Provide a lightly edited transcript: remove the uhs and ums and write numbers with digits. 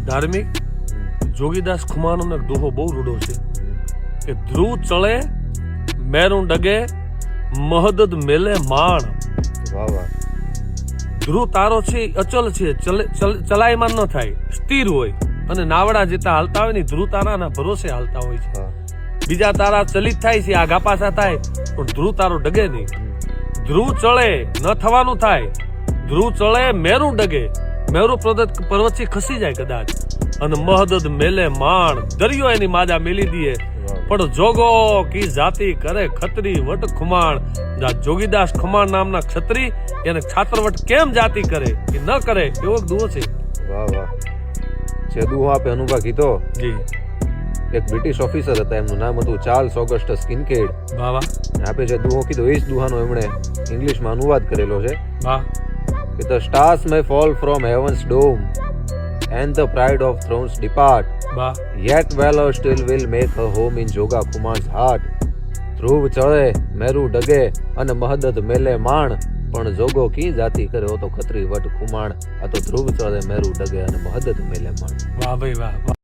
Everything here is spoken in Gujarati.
ધાર્મિક જોગીદાસ ખુમાણોનો એક દોહો બહુ રૂડો છે કે ધ્રુવ ચળે મેરું ડગે મહદદ મેલે માણ. વાહ વાહ. ધ્રુવ તારો છે અચલ છે, ચલાયમાન ન થાય, સ્થિર હોય અને નાવડા જેટલા હાલતા હોય ને ધ્રુવ તારાના ભરોસે હાલતા હોય છે. બીજા તારા ચલિત થાય છે, આગા પાછા થાય, પણ ધ્રુવ તારો ડગે નહીં. ધ્રુવ ચળે ન થવાનું થાય, ધ્રુવ ચળે મેરું ડગે, મેરુ પર્વતથી ખસી જાય કદાચ, અને મહદદ મેલે માણ, દરિયો એની માજા મેલી દીએ, પણ જોગો કી જાતિ કરે ખત્રી વટ ખુમાણ. જોગીદાસ ખુમાણ નામના ખત્રી એને છાત્રવટ કેમ જાતિ કરે એ ન કરે એવો દુહો છે. વાહ વાહ. જે દુહો આપે અનુભા કીધો જી. એક બ્રિટિશ ઓફિસર હતા, એમનું નામ હતું ચાર્લ્સ ઓગસ્ટસ કિનકેડ. વાહ વાહ. આપે જે દુહો કીધો એ જ દુહાનો એમણે ઇંગ્લિશમાં અનુવાદ કરેલો છે. વાહ. કે the stars may fall from heaven's dome and the pride of thrones depart, વાહ. yet valor still will make her home in Joga Kumar's heart. ધ્રુવ ચળે મેરુ ડગે અને મહદદ મેલે માણ, પણ જોગો કી જાતિ કરે હો તો ખત્રી વટ ખુમાણ. આ તો ધ્રુવ ચળે મેરુ ડગે અને મહદદ મેલે માણ. વાહ ભાઈ વાહ.